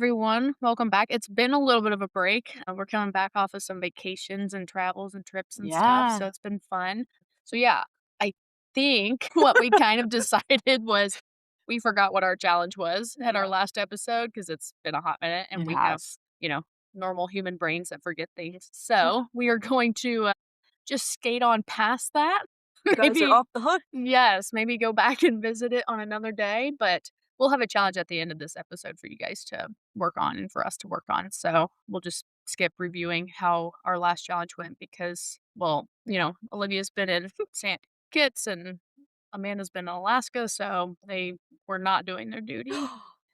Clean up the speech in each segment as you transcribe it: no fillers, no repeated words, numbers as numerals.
everyone. Welcome back. It's been a little bit of a break. We're coming back off of some vacations and travels and trips and stuff, so Yeah. it's been fun. So, yeah, I think what we kind of decided was we forgot what our challenge was at our Yeah. last episode because it's been a hot minute and It we have, has. you know, normal human brains that forget things. So, we are going to just skate on past that. You guys are Maybe off the hook. Yes, maybe go back and visit it on another day, but we'll have a challenge at the end of this episode for you guys to work on and for us to work on. So we'll just skip reviewing how our last challenge went because, well, Olivia's been in St. Kitts and Amanda's been in Alaska, so they were not doing their duty.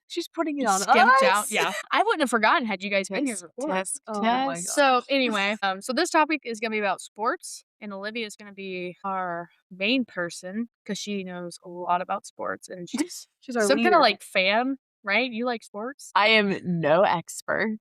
She's putting it on Skimped out, us. yeah. I wouldn't have forgotten had you guys been here Tisk, before. tisk, Yeah. oh my So, gosh. anyway, so this topic is gonna be about sports, and Olivia is gonna be our main person because she knows a lot about sports, and she's She's our some kinda, leader. like, fan, right? You like sports? I am no expert.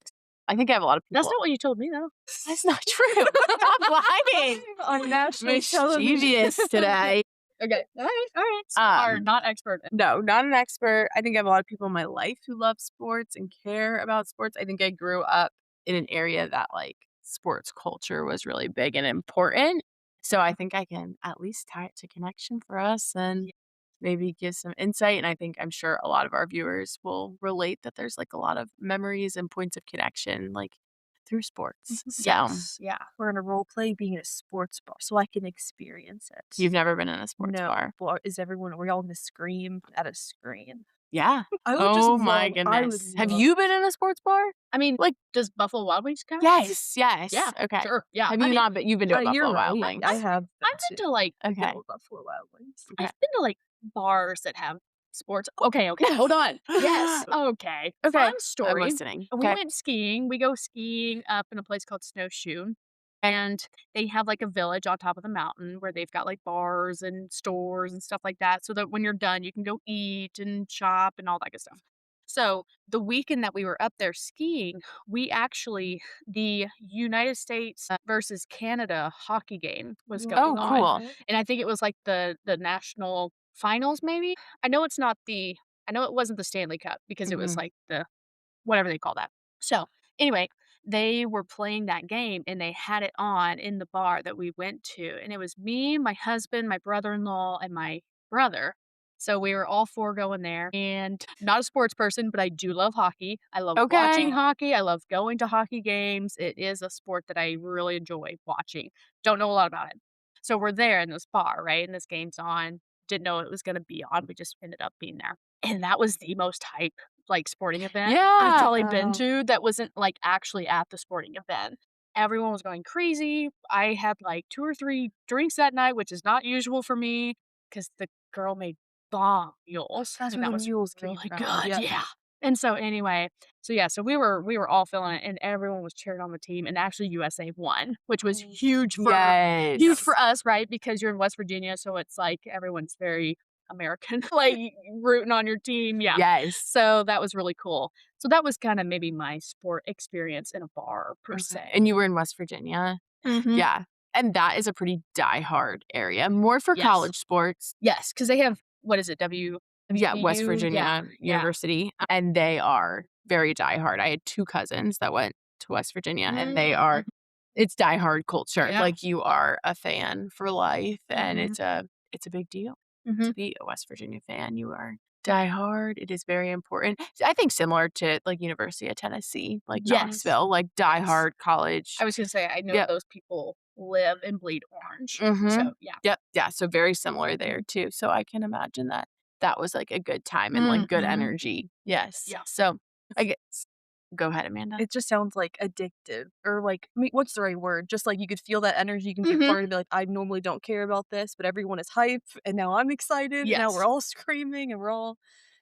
I think I have a lot of That's people. not what you told me, though. That's not true. Stop lying. On national Mischievous today. Okay. Alright. So, are Um, not expert. no, not an expert. I think I have a lot of people in my life who love sports and care about sports. I think I grew up in an area that like sports culture was really big and important. So I think I can at least tie it to connection for us and Yeah. maybe give some insight. And I'm sure a lot of our viewers will relate that there's like a lot of memories and points of connection like through sports. So Yes. Yeah. We're gonna role play being in a sports bar so I can experience it. you've never been in a sports No. bar. Well, are we all gonna scream at a screen? Yeah. I would just Oh my love I would goodness. Have love you been in a sports bar? I mean, Like does Buffalo Wild Wings count? yes, yes. Yeah. Okay. Sure. Yeah. Have I you mean, not been you've been to a you're Buffalo Wild right. Wings? I have I've been to, like Okay. Buffalo Wild Wings. I've Okay. been to, like, bars that have sports. Okay, hold on. Yes, okay. Okay. Fun I'm story. listening. We Okay. went skiing. We go skiing up in a place called Snowshoe, and they have, like, a village on top of the mountain where they've got, like, bars and stores and stuff like that so that when you're done, you can go eat and shop and all that good stuff. So, the weekend that we were up there skiing, we actually the United States versus Canada hockey game was Oh, going on. cool. And I think it was, like, the national finals, maybe? I know it's not the I know it wasn't the Stanley Cup because it was, Mhm. like, the whatever they call that. So, anyway, they were playing that game, and they had it on in the bar that we went to, and it was me, my husband, my brother-in-law, and my brother. So, we were all 4 going there, and not a sports person, but I do love hockey. I love watching Okay. hockey. I love going to hockey games. It is a sport that I really enjoy watching. Don't know a lot about it. So, we're there in this bar, right? And this game's on. Didn't know it was gonna be on. We just ended up being there. And that was the most hype, like, sporting event I've Yeah. probably been Oh. to that wasn't, like, actually at the sporting event. Everyone was going crazy. I had, like, 2 or 3 drinks that night, which is not usual for me because the girl made bomb mules, That's and where that the was mules came really from. good, Yep. yeah. And so, anyway, so, yeah, so we were all feeling it, and everyone was cheering on the team, and actually USA won, which was huge Yes. for us, right? Because you're in West Virginia, so it's like everyone's very American, like, rooting on your team, yeah. Yes. So, that was really cool. So, that was kinda maybe my sport experience in a bar per Okay. se. And you were in West Virginia? Mhm. Yeah. And that is a pretty diehard area, more for Yes. college sports. Yes, because they have what is it, Yeah, West WVU? Yeah, Virginia yeah. University, and they are very diehard. I had 2 cousins that went to West Virginia, and they are Mhm. it's diehard culture. Yeah. Like, you are a fan for life, and Mhm. it's a big deal to Mhm. be a West Virginia fan. You are diehard. It is very important. I think similar to, like, University of Tennessee, like Yes. Knoxville, like Yes. diehard college. I was gonna say, I know Yep. those people live and bleed orange. Mhm. So, yeah. Yep. Yeah, so very similar there Mhm. too. So I can imagine that that was, like, a good time and, like, good Mhm. energy. Yes. Yeah. So, I guess go ahead, Amanda. It just sounds, like, addictive or, like I mean, what's the right word? Just, like, you could feel that energy, you can be a Mhm. part and be like, "I normally don't care about this, but everyone is hype, and now I'm excited, and now we're Yes. all screaming, and we're all."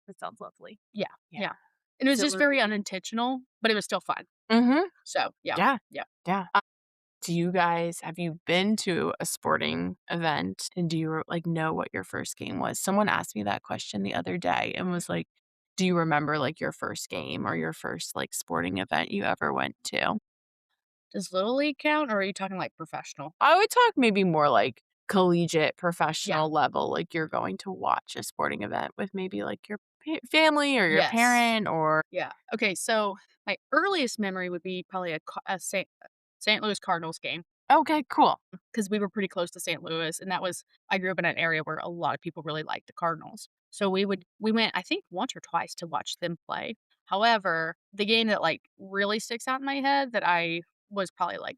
It sounds lovely. Yeah, Yeah. yeah. And it was So just we're very unintentional, but it was still fun. Mhm. So, yeah. Yeah. Yeah. Yeah. Do you guys have you been to a sporting event, and do you, like, know what your first game was? Someone asked me that question the other day and was like, "Do you remember, like, your first game or your first, like, sporting event you ever went to?" Does Little League count, or are you talking, like, professional? I would talk maybe more like collegiate, Yeah. professional level, like you're going to watch a sporting event with maybe like your family or your Yes. parent or Yeah. Okay, so my earliest memory would be probably a St. Louis Cardinals game okay, cool. because we were pretty close to St. Louis, and that was I grew up in an area where a lot of people really liked the Cardinals. So we went, I think, once or twice to watch them play. However, the game that, like, really sticks out in my head that I was probably like,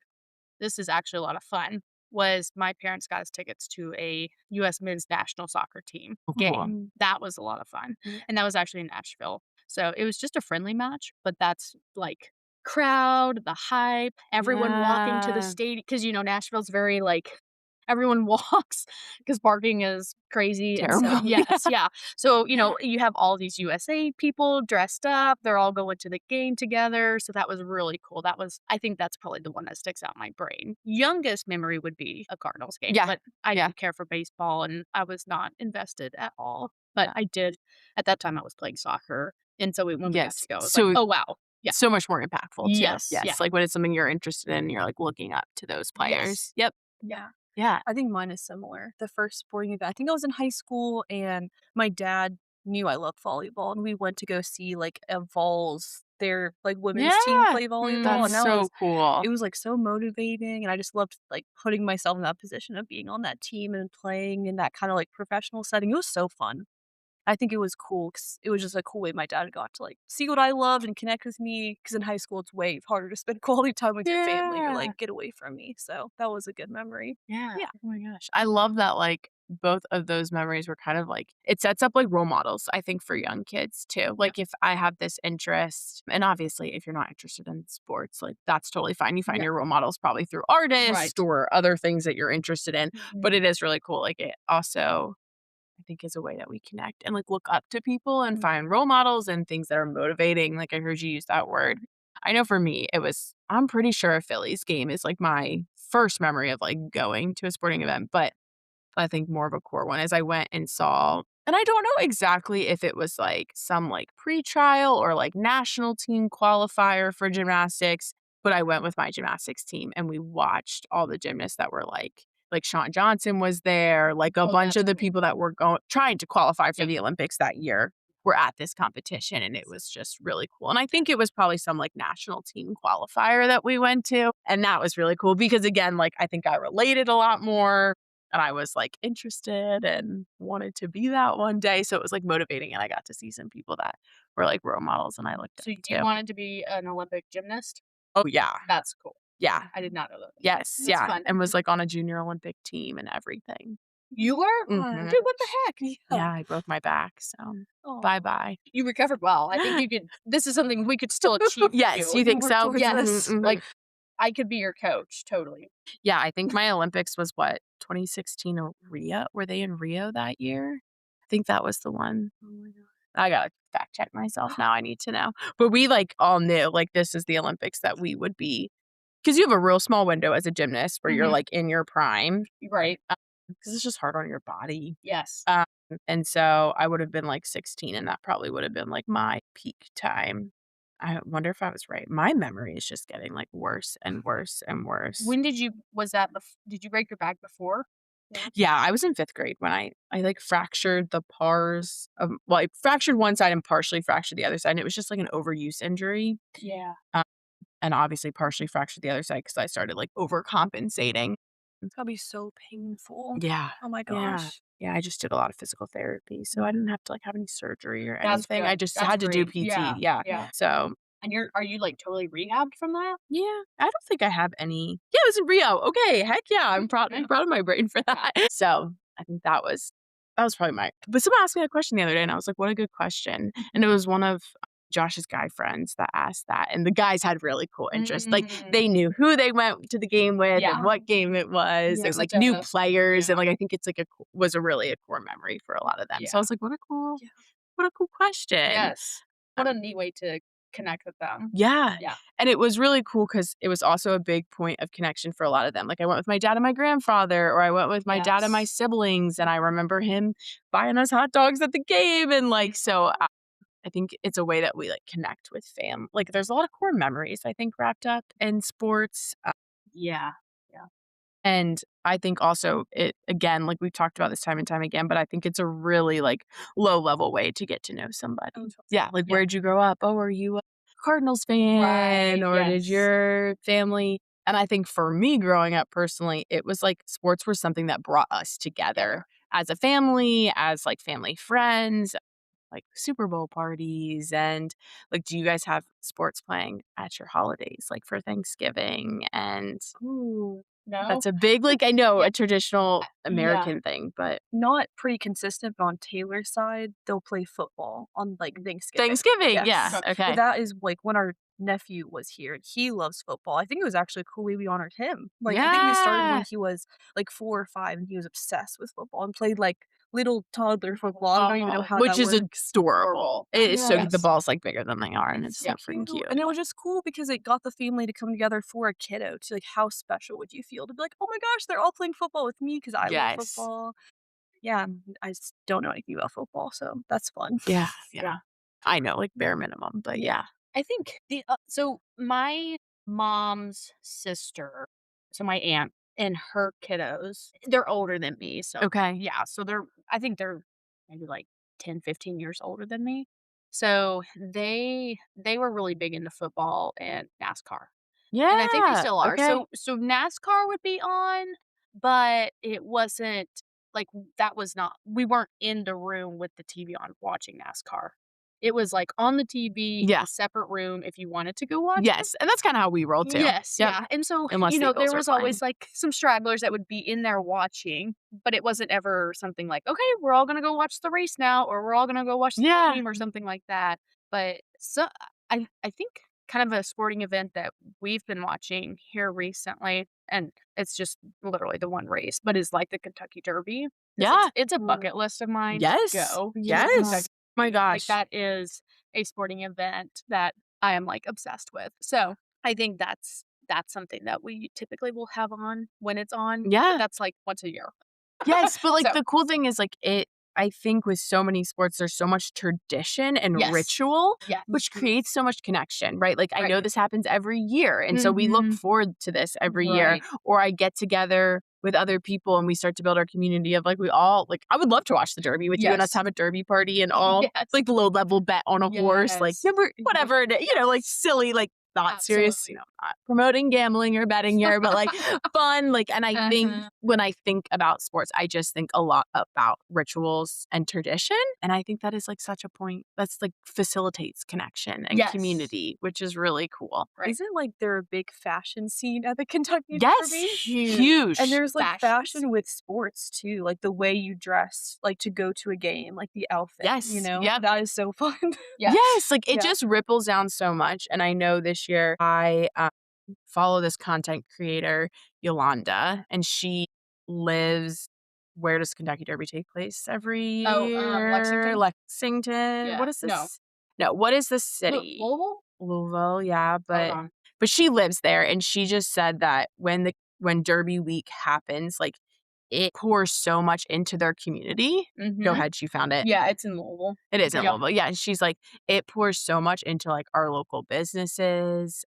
"This is actually a lot of fun," was my parents got us tickets to a US men's national soccer team Oh, cool. game. Mm. That was a lot of fun, Yeah. and that was actually in Nashville. So, it was just a friendly match, but that's, like, crowd, the hype, everyone walking to the Yeah. stadium because Nashville's very, like, everyone walks because parking is crazy, and so Terrible. Yeah. yes, yeah. So, you have all these USA people dressed up, they're all going to the game together, so that was really cool. I think that's probably the one that sticks out in my brain. Youngest memory would be a Cardinals game, Yeah. but I Yeah. didn't care for baseball, and I was not invested at all, but I did at that time, I was playing soccer, and so when we got Yes. to go, I was like, So "Oh, wow." Yeah. so much more impactful too. Yes, yeah. Yes. Like when it's something you're interested in, you're like looking up to those Yes. players. Yep. Yeah. Yeah. I think mine is similar. The first sporting event I think I was in high school, and my dad knew I loved volleyball, and we went to go see, like, a Vols their, like, women's team Yeah. play volleyball, That's and so cool. it was, like, so motivating, and I just loved, like, putting myself in that position of being on that team and playing in that kinda, like, professional setting. It was so fun. I think it was cool because it was just a cool way my dad got to, like, see what I loved and connect with me. Because in high school, it's way harder to spend quality time with your family or, Yeah. like, get away from me, so that was a good memory. Yeah. Yeah. Oh my gosh. I love that, like, both of those memories were kind of like it sets up, like, role models, I think, for young kids too. Yeah. Like, if I have this interest and obviously, if you're not interested in sports, like, that's totally fine. You find Yeah. your role models probably through artists Right. or other things that you're interested in, Mhm. but it is really cool. Like, it also, I think, is a way that we connect and, like, look up to people and Mhm. find role models and things that are motivating. Like, I heard you use that word. I know for me, I'm pretty sure a Phillies game is, like, my first memory of, like, going to a sporting event, but I think more of a core one is I went and saw and I don't know exactly if it was, like, some, like, pretrial or, like, national team qualifier for gymnastics, but I went with my gymnastics team, and we watched all the gymnasts that were, like, Shawn Johnson was there, like, a Oh, bunch that's of the cool. people that were trying to qualify for Yeah. the Olympics that year were at this competition, and it was just really cool, and I think it was probably some, like, national team qualifier that we went to, and that was really cool because, again, like, I think I related a lot more and I was, like, interested and wanted to be that one day, so it was, like, motivating, and I got to see some people that were, like, role models and I looked up So you to. wanted to be an Olympic gymnast? Oh, yeah. That's cool. Yeah. I did not know that. Yes, That's yeah, fun. and was, like, on a junior Olympic team and everything. You were? Mhm. Dude, what the heck? Yeah. Yeah, I broke my back, so Oh, bye-bye. You recovered well. I think you could this is something we could still achieve for Yes, you. you think work so? towards Mhm, this. Yes, mhm. like, I could be your coach, totally. Yeah, I think my Olympics was what, 2016 or Rio? Were they in Rio that year? I think that was the one. Oh my god. I gotta fact check myself now, I need to know. But we, like, all knew, like, this is the Olympics that we would be, because you have a real small window as a gymnast where you're, Mhm. like, in your prime, Right. because it's just hard on your body. Yes. Um, and so I would have been, like, 16, and that probably would have been, like, my peak time. I wonder if I was right. My memory is just getting, like, worse and worse and worse. When did you break your back before? Yeah. Yeah, I was in 5th grade when I, like, fractured the pars of well, I fractured one side and partially fractured the other side, and it was just, like, an overuse injury, Yeah. um, and obviously partially fractured the other side because I started, like, overcompensating. It's gotta be so painful. Yeah. Oh my Yeah. gosh. Yeah, I just did a lot of physical therapy, so I didn't have to, like, have any surgery or That's anything. I good. just That's had to do great. PT, Yeah. yeah. Yeah. So, And are you, like, totally rehabbed from that? yeah, I don't think I have any yeah, it was in Rio. Okay, heck yeah, I'm Yeah. proud of my brain for that. So, I think that was probably my but someone asked me that question the other day, and I was like, "What a good question." And it was one of Josh's guy friends that asked that, and the guys had really cool interest. Like, Mm. they knew who they went to the game with and Yeah. what game it was, You have and, like, such new a players, and, yeah. like, I think it's, like, was a really a core memory for a lot of them. So I Yeah. was like, Yeah. what a cool question." Yes. What a neat way to connect with them. Yeah, Yeah. and it was really cool because it was also a big point of connection for a lot of them. Like, I went with my dad and my grandfather, or I went with my dad and my Yes. siblings, and I remember him buying us hot dogs at the game, and, like, so I think it's a way that we, like, connect with like, there's a lot of core memories, I think, wrapped up in sports, Yeah. Yeah. and I think also it again, like we've talked about this time and time again, but I think it's a really like low level way to get to know somebody. Oh, Yeah, like yeah. where'd you grow up? Oh, are you a Cardinals fan Right, or did yes. your family? And I think for me growing up personally, it was like sports were something that brought us together Together. as a family, as like family friends, like Super Bowl parties and like do you guys have sports playing at your holidays like for Thanksgiving and Ooh, no? that's a big like I know Yeah, a traditional yeah. American thing, but Not pretty consistent, but on Taylor's side, they'll play football on, like, Thanksgiving. Thanksgiving, yeah, Yes. Okay. But okay. that is, like, when our nephew was here, and he loves football. I think it was actually a cool way we honored him. Like, I think we started when Yeah. he was, like, 4 or 5, and he was obsessed with football and played, like, little toddler football. I don't even know Oh, how Which that is works. adorable. It is so the Yes. ball's like bigger than they are and It's it's so so yeah. freaking cute, cute. and it was just cool because it got the family to come together for a kiddo to, like, how special would you feel to be like, "Oh my gosh, they're all playing football with me because I love Yes. football." Yeah, I just don't know anything about football, so that's fun. Yeah, yeah. Yeah. I know, like bare minimum, but Yeah. yeah. I think so my mom's sister, so my aunt and her kiddos, they're older than me, so Okay. yeah, so I think they're maybe like 10, 15 years older than me. So they were really big into football and NASCAR. And I think they Yeah, still are. okay. So NASCAR would be on, but it wasn't like that was not we weren't in the room with the TV on watching NASCAR. It was like on the TV in Yeah. a separate room if you wanted to go watch it. Yes, and that's kinda how we roll too. Yes, Yep. yeah. And so, Unless the there Eagles are was playing. always like some stragglers that would be in there watching, but it wasn't ever something like, okay, we're all gonna go watch the race now, or we're all gonna go watch the Yeah. game or something like that. But I think kind of a sporting event that we've been watching here recently, and it's just literally the one race, but is like the Kentucky Derby. Because Yeah. it's a Mm. bucket list of mine to Yes. go to the Yeah. Yes. Kentucky My Derby. Like gosh. that is a sporting event that I am like obsessed with. So I think that's something that we typically will have on when it's on, but Yeah. that's like once a year. Yes, but, like, So the cool thing is, like, I think with so many sports, there's so much tradition and yes. ritual, Yes. which creates so much connection, right? Like, I Right. know this happens every year, and so we look Mhm. forward to this every year, Right. or I get together with other people and we start to build our community of, like, we all like, I would love to watch the Derby with you and us Yes. have a Derby party and all, Yes. like, low level bet on a horse, like, Yes. number Yes. whatever it is, like, silly, like, not serious, Absolutely. not promoting gambling or betting here, but, like, fun, like and I think Uh-huh. when I think about sports, I just think a lot about rituals and tradition, and I think that is, like, such a point that's, like, facilitates connection and Yes. community, which is really cool. Right. Isn't, like, there a big fashion scene at the Kentucky Yes, Derby? Huge And huge. there's, like, fashions. fashion with sports too, like, the way you dress, like, to go to a game, like, the outfit, you Yes, know? yep. That is so fun. Yeah. Yes, like, it Yeah. just ripples down so much, and I know this year I, follow this content creator, Yolanda, and she lives where does Kentucky Derby take place every Oh, year? Lexington? Lexington? Yeah. What is No. this? No, what is the city? Louisville? Louisville, yeah, Hold on. but she lives there, and she just said that when Derby week happens, like, it pours so much into their community. Go Mhm. ahead, she found it. Yeah, it's in Louisville. It is in Yep. Louisville, yeah, and she's like, "It pours so much into, like, our local businesses,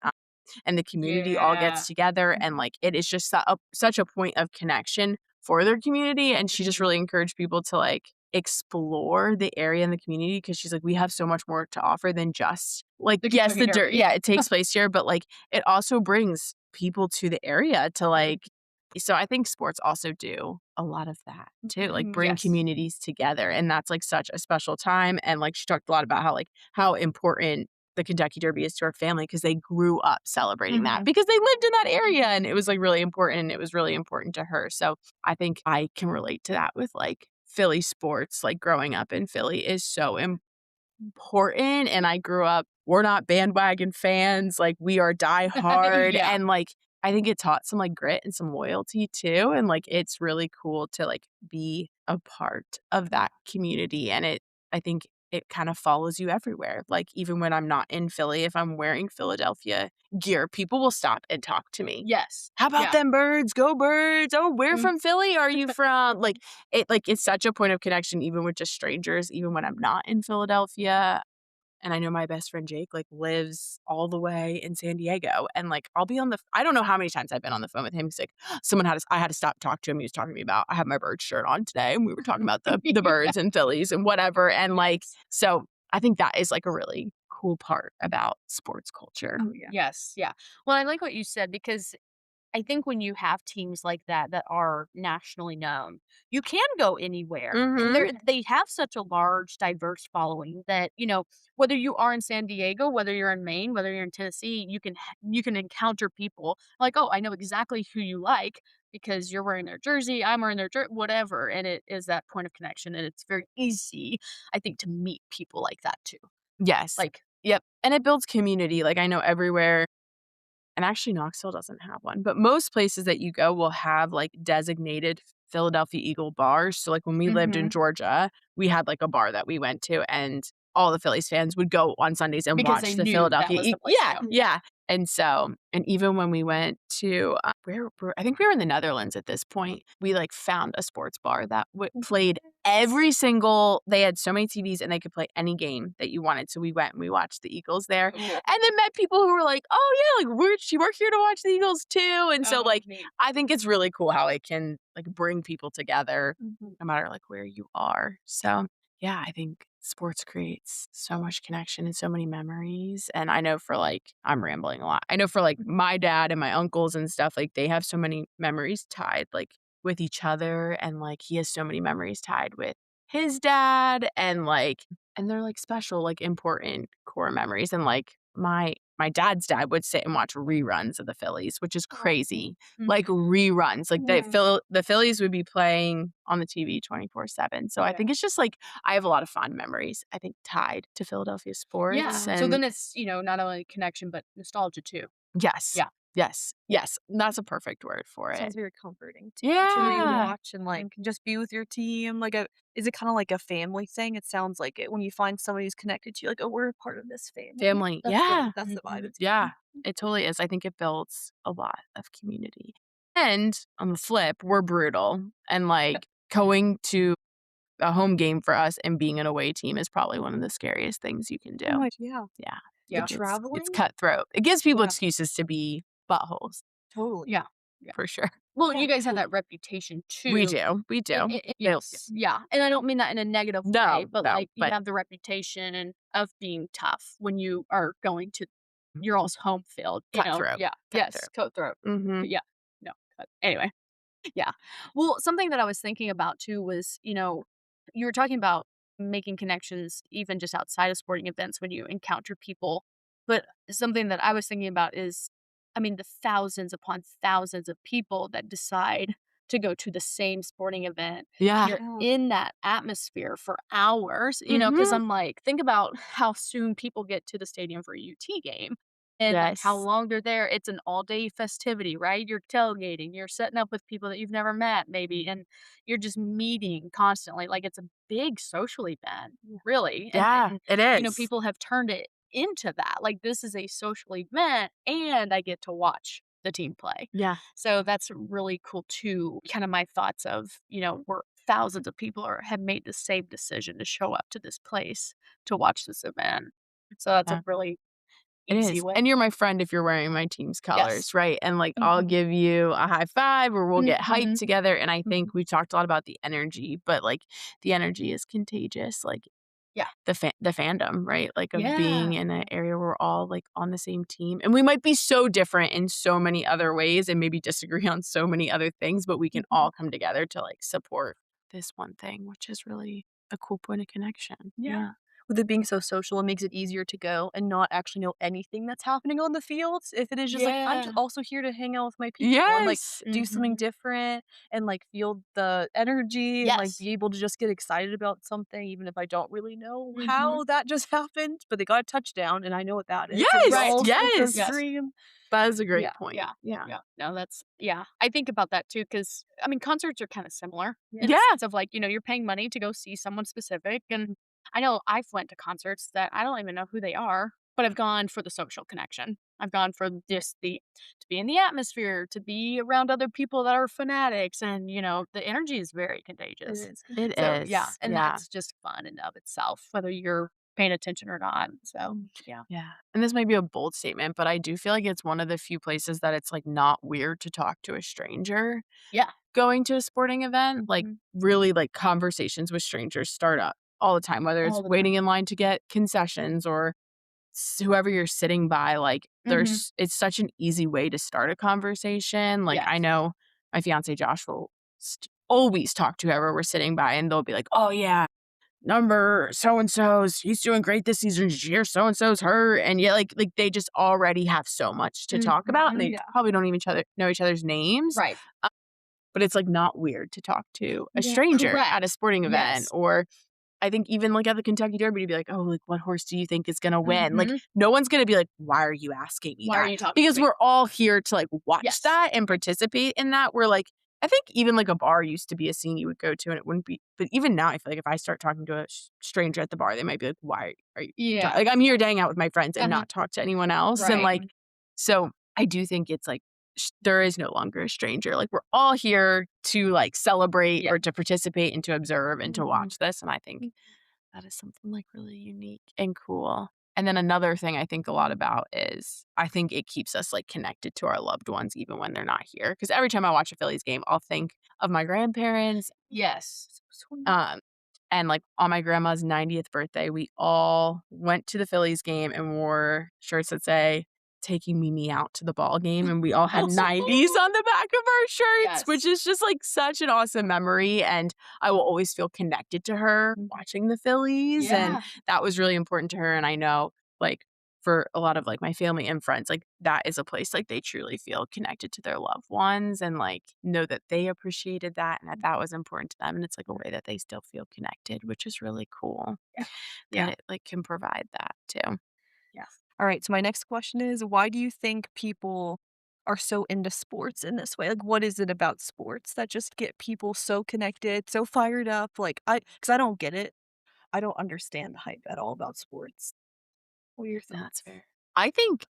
and the community all Yeah. gets together, and, like, it is just such a point of connection for their community," and she just Mhm. really encouraged people to, like, explore the area and the community because she's like, "We have so much more to offer than just" like, The yes, Kentucky Derby. yeah, it takes place here, but, like, it also brings people to the area to, Mhm. like so I think sports also do a lot of that too, like, Mhm. bring Yes. communities together, and that's, like, such a special time, and, like, she talked a lot about how, like, how important the Kentucky Derby is to her family because they grew up celebrating that Mhm. because they lived in that area, and it was, like, really important, and it was really important to her, so I think I can relate to that with, like, Philly sports, like, growing up in Philly is so important, and I grew up we're not bandwagon fans, like, we are diehard, Yeah. and, like, I think it taught some, like, grit and some loyalty too, and, like, it's really cool to, like, be a part of that community, and I think it kind of follows you everywhere, like, even when I'm not in Philly, if I'm wearing Philadelphia gear, people will stop and talk to me. Yes. "How about Yeah. them birds? Go birds! Oh, where Mm. from Philly are you from?" Like, it's such a point of connection even with just strangers, even when I'm not in Philadelphia. and I know my best friend Jake, like, lives all the way in San Diego, and, like, I'll be on the I don't know how many times I've been on the phone with him. He's like, I had to stop talk to him. He was talking to me about I have my bird shirt on today, and we were talking about the Yeah. birds and Phillies and whatever, and, like, so I think that is, like, a really cool part about sports culture. Oh, yeah. Yes, yeah. Well, I like what you said because I think when you have teams like that that are nationally known, you can go anywhere. And Mhm. they have such a large, diverse following that, whether you are in San Diego, whether you're in Maine, whether you're in Tennessee, you can encounter people like, oh, I know exactly who you like because you're wearing their jersey, I'm wearing their jersey, whatever. And it is that point of connection. And it's very easy, I think, to meet people like that too. Yes. Like, Yep, and it builds community, like, I know everywhere and actually Knoxville doesn't have one, but most places that you go will have, like, designated Philadelphia Eagle bars. So, like, when we lived in mhm, Georgia, we had, like, a bar that we went to, and all the Phillies fans would go on Sundays and because they watch the knew that Philadelphia was E the place to Yeah, go. yeah, and so and even when we went to, where I think we were in the Netherlands at this point, we, like, found a sports bar that played every single they had so many TVs, and they could play any game that you wanted, so we went and we watched the Eagles there, Cool. and then met people who were like, "Oh, yeah, like, she work here to watch the Eagles too," and so, Oh, like, neat. I think it's really cool how it can, like, bring people together Mhm. no matter, like, where you are. So, yeah, I think sports creates so much connection and so many memories, and I know for, like I'm rambling a lot. I know for, like, my dad and my uncles and stuff, like, they have so many memories tied, like, with each other, and, like, he has so many memories tied with his dad, and, like and they're, like, special, like, important core memories, and, like, my dad's dad would sit and watch reruns of the Phillies, which is Oh, crazy. Like, mhm. reruns, like, Mhm. The Phillies would be playing on the TV 24/7, so I Yeah. think it's just, like I have a lot of fond memories, I think, tied to Philadelphia sports, Yeah. So and then it's, not only connection, but nostalgia too. yes, Yeah. yes, yes, that's a perfect word for it. Sounds very comforting too, to Yeah. rewatch and, like, just be with your team, like, is it kinda like a family thing? It sounds like it when you find somebody who's connected to you, like, "Oh, we're a part of this family." Family, Good. yeah. That's the vibe Mhm. it's Yeah, giving. it totally is. I think it builds a lot of community. And on the flip, we're brutal, and, like, going to a home game for us and being an away team is probably one of the scariest things you can Oh do. my yeah. Yeah, The Yeah. it's traveling? cutthroat. It gives people Yeah, excuses to be buttholes, totally. Yeah. Yeah. for sure. Well, Yeah. you guys have that reputation We too. do, we do. They'll Yes. Yeah. And I don't mean that in a negative way, no, but no, like you but have the reputation of being tough when you are going to your all's home field, cutthroat, Yeah. Yes. cutthroat. Cutthroat. Mhm. Yeah. No. Anyway. Yeah. Well, something that I was thinking about too was, you were talking about making connections even just outside of sporting events when you encounter people. But something that I was thinking about is, I mean, the thousands upon thousands of people that decide to go to the same sporting event. And Yeah. you're Yeah. in that atmosphere for hours, because Mhm. I'm like, think about how soon people get to the stadium for a UT game and, like, how Yes. long they're there. It's an all-day festivity, right? You're tailgating, you're setting up with people that you've never met maybe, and you're just meeting constantly, like, it's a big social event, really, Yeah, it and is. people have turned it into that, like, this is a social event, and I get to watch the team play. Yeah. So that's really cool too, kinda my thoughts of, where thousands of people have made the same decision to show up to this place to watch this event. So that's a Yeah. really It easy is, way. and you're my friend if you're wearing my team's Yes. colors, right? And, like, I'll Mhm. give you a high five or we'll get hyped Mhm. together, and I Mhm. think we talked a lot about the energy, but, like, the energy is contagious, like, Yeah. the fandom, right? Like, of being Yeah. in an Yeah. area where we're all, like, on the same team, and we might be so different in so many other ways and maybe disagree on so many other things, but we can Mhm. all come together to, like, support this one thing, which is really a cool point of connection. Yeah. Yeah. With it being so social, it makes it easier to go and not actually know anything that's happening on the fields. If it is just like, I'm just Yeah. also here to hang out with my people and like Yes. do something Mhm. different and like feel the energy and like Yes. be able to just get excited about something, even if I don't really know Mhm. how that just happened. But they got a touchdown and I know what that is. So we Yes, Right. all get to yes. Yes. scream. That is a great Yeah. point. Yeah. Yeah. Yeah. No, yeah. I think about that too because I mean, concerts are kinda similar in a Yeah. sense of like, you're paying money to go see someone specific, and I know I've went to concerts that I don't even know who they are, but I've gone for the social connection. I've gone for just the to be in the atmosphere, to be around other people that are fanatics, and, the energy is very It contagious. is It So, yeah, is. and Yeah. that's just fun in of itself, whether you're paying attention or not. So, yeah. Yeah, and this might be a bold statement, but I do feel like it's one of the few places that it's, like, not weird to talk to a stranger Yeah. going to a sporting event. Like, Mhm. really, like, conversations with strangers start up all the time, whether it's All the waiting time. in line to get concessions or whoever you're sitting by, like, Mhm. it's such an easy way to start a conversation. Like, I Yes. know my fiancé Josh will always talk to whoever we're sitting by, and they'll be like, "Oh, yeah, number so and so's, he's doing great this season. Did you hear so and so's hurt?" And yeah, like they just already have so much to talk about, and Mhm. they Yeah. probably don't even know each other's names. Right. But it's like not weird to talk to a Yeah. stranger at a Correct. sporting event, Yes. or I think even like at the Kentucky Derby to be like, "Oh, like what horse do you think is gonna win?" Like Mhm. no one's gonna be like, "Why are you asking me Why are that?" you talking to Because me? we're all here to like watch Yes. that and participate in that. We're like, I think even like a bar used to be a scene you would go to and it wouldn't be, but even now I feel like if I start talking to a stranger at the bar, they might be like, "Why are you Yeah. like, I'm here to hang out with my friends and Uh-huh. not talk to anyone else." And Right. like, so I do think it's like there is no longer a stranger. Like we're all here to like celebrate Yeah. or to participate and to observe and to Mhm. watch this. And I think that is something, like, really unique and cool. And then another thing I think a lot about is I think it keeps us, like, connected to our loved ones even when they're not here. Because every time I watch a Phillies game, I'll think of my grandparents, Yes. So sweet. um, and, like, on my grandma's 90th birthday, we all went to the Phillies game and wore shirts that say, "Taking Mimi out to the ball game," and we all had 90s on the back of our shirts, which Yes. is just, like, such an awesome memory, and I will always feel connected to her Mhm. watching the Phillies, and Yeah. that was really important to her, and I know, like, for a lot of, like, my family and friends, like, that is a place, like, they truly feel connected to their loved ones and, like, know that they appreciated that and that that was important to them, and it's, like, a way that they still feel connected, which is really cool Yeah. that Yeah. it, like, can provide that too. Yeah. All right, so my next question is, why do you think people are so into sports in this way? Like, what is it about sports that just get people so connected, so fired up? Like, because I don't get it. I don't understand the hype at all about sports. What are your That's thoughts? fair. I think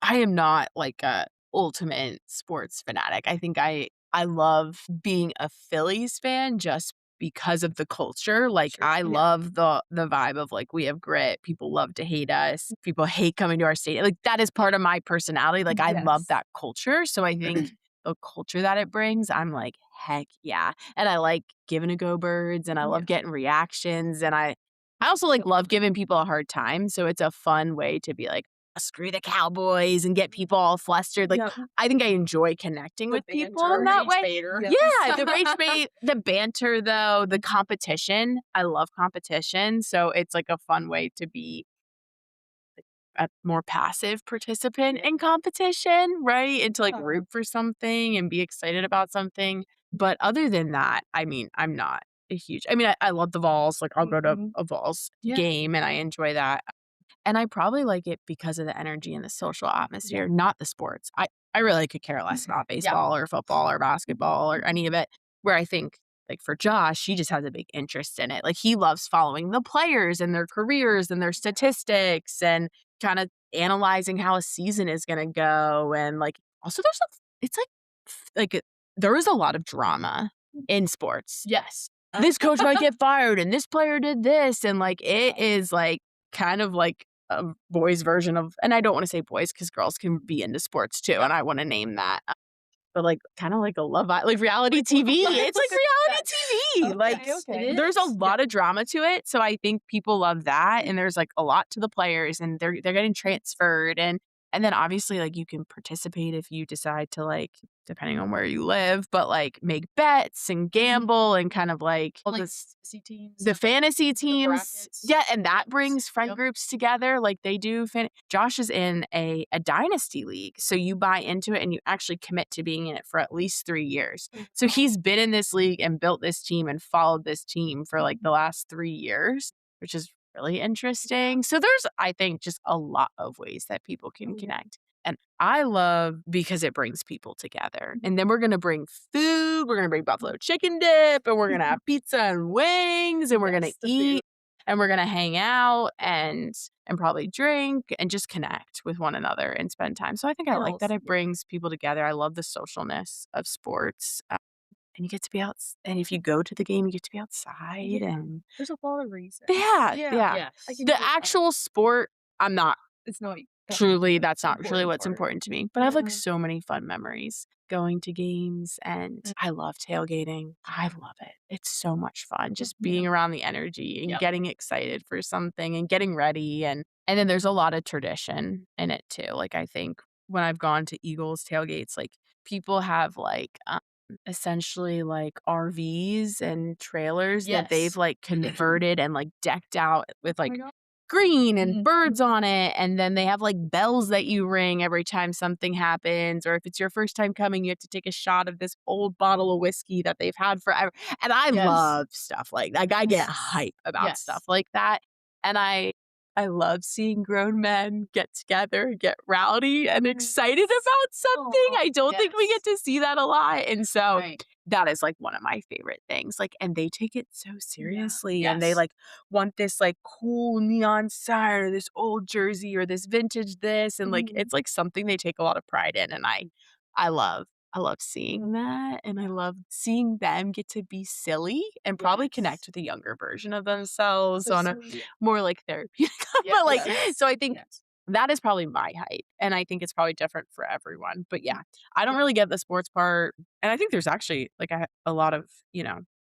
I am not like a ultimate sports fanatic. I think I love being a Phillies fan just because of the culture. Like Sure. I Yeah. love the vibe of like we have grit. People love to hate us. People hate coming to our stadium. Like that is part of my personality. Like I love Yes. that culture. So I think the culture that it brings, I'm like, heck yeah. And I like giving a go birds and I Yeah. love getting reactions and I also, like, love giving people a hard time, so it's a fun way to be like, "Screw the Cowboys," and get people all flustered, like, Yep. I think I enjoy connecting The with people in banter, that rage way. baiter. Yes. Yeah, the rage bait, the banter, though, the competition, I love competition, so it's, like, a fun way to be a more passive participant in competition, right? And to, like, Yeah. root for something and be excited about something, but other than that, I mean, I'm not a huge I love the Vols, like, I'll go to Mhm. a Vols Yeah. game, and I enjoy that, and I probably like it because of the energy and the social Yeah. atmosphere, not the sports. I really could care less about Yeah. baseball or football or basketball or any of it, where I think, like, for Josh, he just has a big interest in it. Like, he loves following the players and their careers and their statistics and kinda analyzing how a season is gonna go, and, like, also there's a it's like there is a lot of drama in sports. Yes. This coach might get fired, and this player did this, and, like, it is, like, kind of like a boys' version of and I don't wanna say boys because girls can be into sports too, and I wanna name that, but, like, kinda like a like reality TV. It's like reality Yes. TV, like, Okay, It okay. there's a is. Yeah. lot of drama to it, so I think people love that, and there's, like, a lot to the players, and they're getting transferred, and then obviously, like, you can participate if you decide to, like, depending on where you live, but, like, make bets and Mhm. gamble and kind of, like, Like C teams, the fantasy the teams. brackets. Yeah, and that brings friend Yep. groups together, like, they do Josh is in a dynasty league, so you buy into it and you actually commit to being in it for at least 3 years. So he's been in this league and built this team and followed this team for, like, the last 3 years, which is really interesting. So there's, I think, just a lot of ways that people can Oh, yeah. connect. And I love because it brings people together. And then we're gonna bring food, we're gonna bring buffalo chicken dip, and we're gonna have pizza and wings, and we're gonna Yes, the food. eat, and we're gonna hang out and probably drink and just connect with one another and spend time. So I think I like that Feels. it Yeah. brings people together. I love the socialness of sports. and you get to be out and if you go to the game, you get to be outside Yeah. and There's a lot of reasons. yeah, Yeah. yeah. I Yes. can The get that. actual sport, I'm not It's not that's the not truly important what's part. important to me, but I have, like, Yeah. so many fun memories going to games, and Mm. I love tailgating. I love it. It's so much fun just Yeah. being around the energy and Yep. getting excited for something and getting ready, and then there's a lot of tradition in it too. Like, I think when I've gone to Eagles tailgates, like, people have, like, essentially, like, RVs and trailers that they've, Yes. like, converted and, like, decked out with, Oh my like, god. green and Mhm. birds on it, and then they have, like, bells that you ring every time something happens, or if it's your first time coming, you have to take a shot of this old bottle of whiskey that they've had forever, and I Yes. love stuff like, I get hype about stuff Yes. like that, and I love seeing grown men get together, get rowdy and excited Yes. about something. Aw. I don't think we get Yes. to see that a lot, and so Right. that is, like, one of my favorite things, like, and they take it so Yeah. seriously, and they, Yes. like, want this, like, cool neon sign or this old jersey or this vintage this, and, like, Mhm. it's, like, something they take a lot of pride in, and I love I love seeing that, and I love seeing them get to be silly and probably connect Yes. with a younger version of themselves So on a sweet. more, like, therapeutic Yes. but, like Yes. so I think Yes. that is probably my hype, and I think it's probably different for everyone, but yeah, I don't really get the sports part, and I think there's actually, like, a lot of,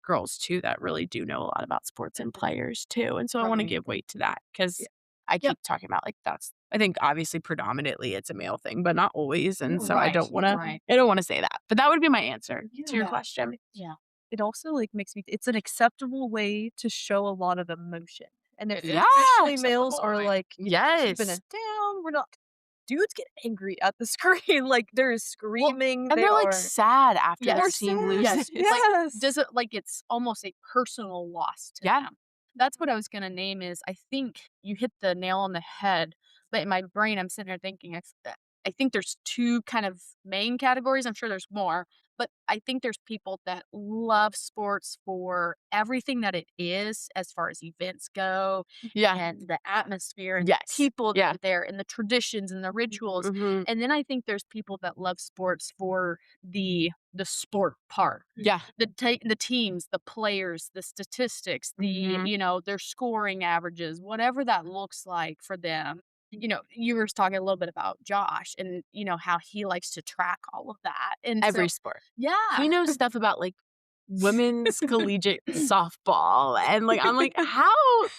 girls too that really do know a lot about sports and Mhm. players too, and so I wanna Right. give weight to that Yeah. because I Yep. keep talking about, like, that's I think obviously predominantly it's a male thing, but not always, and so Right. Right. I don't wanna say that, but that would be my answer to your Yeah. question. Yeah. It also, like, makes me it's an acceptable way to show a lot of emotion, and It if is especially males acceptable, are, right? like, keeping Yes. it down, we're not dudes get angry at the screen, like, they're Well, screaming, And they they're, like, are sad after their they're yes. team loses. sad. Yes. Like, Yes. does it like, it's almost a personal loss to Yeah. them. That's what I was gonna name is I think you hit the nail on the head, but in my brain, I'm sitting there thinking, I think there's 2 kind of main categories, I'm sure there's more, but I think there's people that love sports for everything that it is as far as events go, Yeah. and the atmosphere, and the Yes. people that Yeah. are there, and the traditions, and the rituals, Mhm. and then I think there's people that love sports for the sport part. Yeah. The teams, the players, the statistics, Mhm. their scoring averages, whatever that looks like for them. You were talking a little bit about Josh and, how he likes to track all of that, and Every so sport. yeah. He knows stuff about, like, women's collegiate softball, and, like, I'm like, "How?"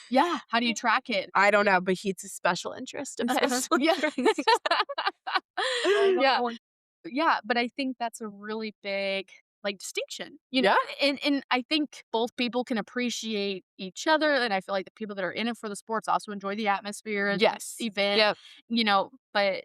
Yeah, how do you track it? I don't know, but it's a special interest of his. Yeah. I Yeah. know. Yeah, but I think that's a really big, like, distinction, Yeah. and I think both people can appreciate each other, and I feel like the people that are in it for the sports also enjoy the atmosphere and Yes. the event, Yep. but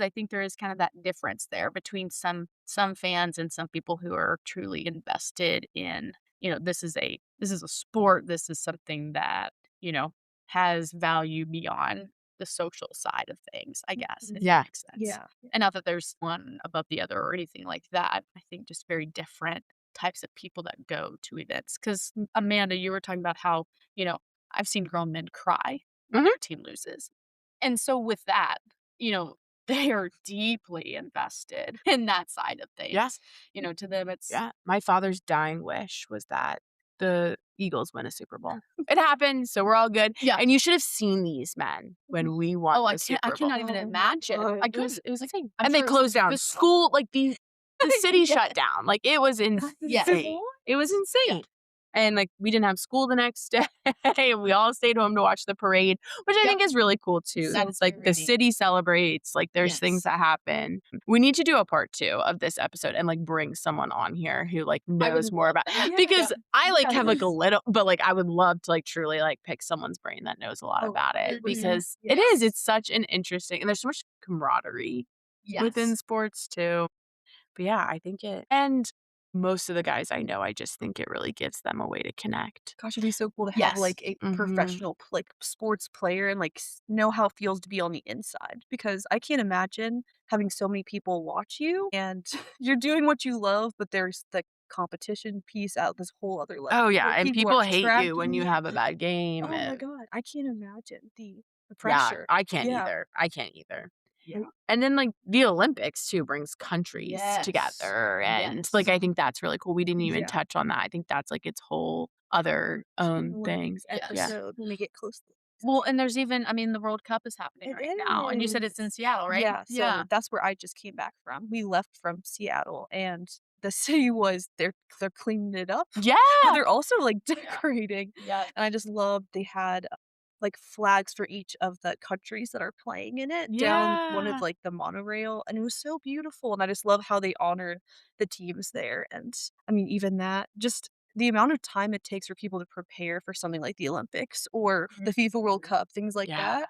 I think there is kind of that difference there between some fans and some people who are truly invested in, this is a sport, this is something that, you know, has value beyond the social side of things, I guess, if that Yeah. makes sense. Yeah. And not that there's one above the other or anything like that. I think just very different types of people that go to events. Because Amanda, you were talking about how, you know, I've seen grown men cry when Mhm. their team loses. And so with that, you know, they are deeply invested in that side of Yeah. things. To them it's Yeah. My father's dying wish was that the Eagles win a Super Bowl. It happened, so we're all good, yeah. and you should have seen these men when we won Oh, the I Super Bowl. cannot even Oh my imagine. god. I It was couldn't. it was Like, insane, I'm and they sure it was closed down visceral. school, like, the city Yeah. shut down, like, it was Yes. insane. It was Yeah. insane, and, like, we didn't have school the next day, and we all stayed home to watch the parade, which I Yep. think is really cool too. That It's is like the very neat. city celebrates, like, there's things Yes. that happen. We need to do a part 2 of this episode and, like, bring someone on here who, like, I would knows more love about that. Yeah. because I, like, have, like, a Yes. little but, like, I would love to, like, truly, like, pick someone's brain that knows a lot Oh, about it 100%. because it is, Yes. it's such an interesting and there's so much camaraderie within Yes. sports too. But yeah, I think it and most of the guys I know, I just think it really gives them a way to connect. Gosh, it'd be so cool to have, Yes. like, a Mhm. professional, like, sports player and, like, know how it feels to be on the inside, because I can't imagine having so many people watch you, and you're doing what you love, but there's the competition piece at this whole other level Oh, yeah, where and people are people hate you when tracking you you. have a bad game Oh my and god, I can't imagine the yeah, pressure. I can't Yeah. either. I can't either. Yeah. And then, like, the Olympics too brings countries Yes. together, and, like, Yes. I think that's really cool. We didn't even Yeah. touch on that. I think that's, like, its whole other own thing. Olympics Yeah. Yes. episode when we get close to Well, and there's even I mean, the World Cup is happening it right now, and you said it's in is. Seattle, right? Yeah, so Yeah. that's where I just came back from. We left from Seattle, and the city was they're cleaning it up, but Yeah! they're also, like, Yeah. decorating, Yeah. and I just loved they had, like, flags for each of the countries that are playing in it down one of, Yeah. like, the monorail, and it was so beautiful, and I just love how they honored the teams there, and, I mean, even that just the amount of time it takes for people to prepare for something like the Olympics or the FIFA World Mhm. Cup, things like Yeah. that.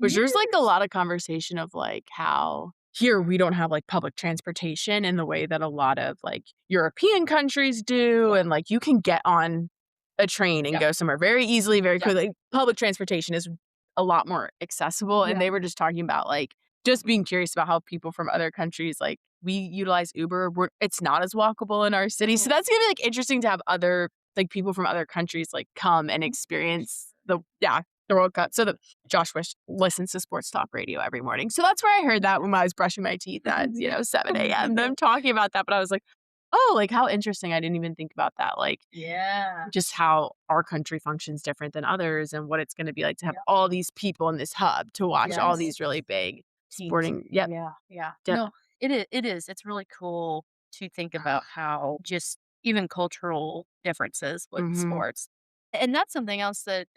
Which there's, like, a Years. lot of conversation of, like, how here we don't have, like, public transportation in the way that a lot of, like, European countries do, Yeah. and, like, you can get on a train and Yep. go somewhere very easily, very Yep. quickly. Public transportation is a lot more accessible, and Yeah. they were just talking about, like, just being curious about how people from other countries, like, we utilize Uber, it's not as walkable in our city, so Oh, that's gonna be, like, interesting to have other like, people from other countries, like, come and experience the World Cup. So the Josh listens to sports talk radio every morning. So that's where I heard that when I was brushing my teeth at, yeah. 7 AM, Yeah. them talking about that, but I was like, "Oh, like, how interesting." I didn't even think about that, like, Yeah. just how our country functions different than others and what it's gonna be like to have Yep. all these people in this hub to watch all Yes. these really big Teams. sporting Yep, Yeah, yeah. yep. No, it is. It's really cool to think about how just even cultural differences with Mhm, sports. And that's something else that,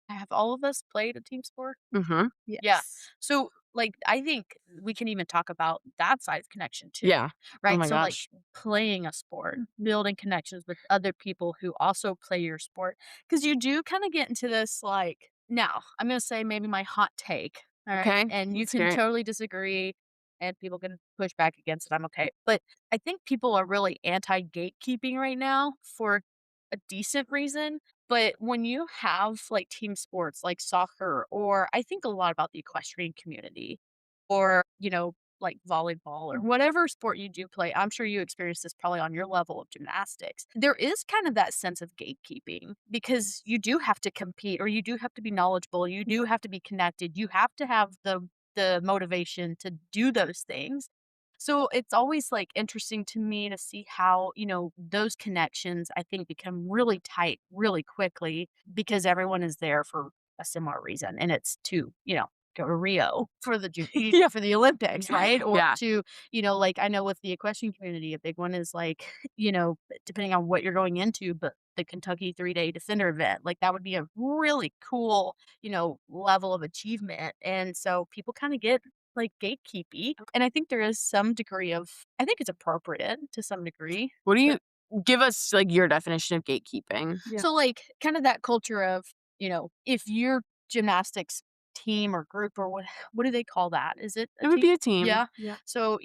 have all of us played a team sport? mhm. Yeah. Yes. So, like, I think we can even talk about that side of connection too, Yeah. Oh right? my So, like, gosh. playing a sport, building connections with other people who also play your sport, because you do kind of get into this, like, now I'm going to say maybe my hot take, all right? Okay, And you let's can hear it. totally disagree and people can push back against it. I'm okay. But I think people are really anti gatekeeping right now for a decent reason, but when you have, like, team sports like soccer, or I think a lot about the equestrian community, or, like volleyball or whatever sport you do play, I'm sure you experience this probably on your level of gymnastics. There is kind of that sense of gatekeeping because you do have to compete, or you do have to be knowledgeable, you do Yeah. have to be connected, you have to have the motivation to do those things. So it's always, like, interesting to me to see how, those connections, I think, become really tight really quickly because everyone is there for a similar reason, and it's to, go to Rio for the Yeah. for the Olympics, right? Or Yeah. to, like, I know with the equestrian community, a big one is, like, depending on what you're going into, but the Kentucky 3-day Defender event, like, that would be a really cool, level of achievement, and so people kinda get, like, gatekeepy, and I think there is some degree of I think it's appropriate to some degree, What do you but give us, like, your definition of gatekeeping. Yeah. so, like, kind of that culture of, if your gymnastics team or group or what do they call that? Is it a It would team? be a team. Yeah. Yeah. So,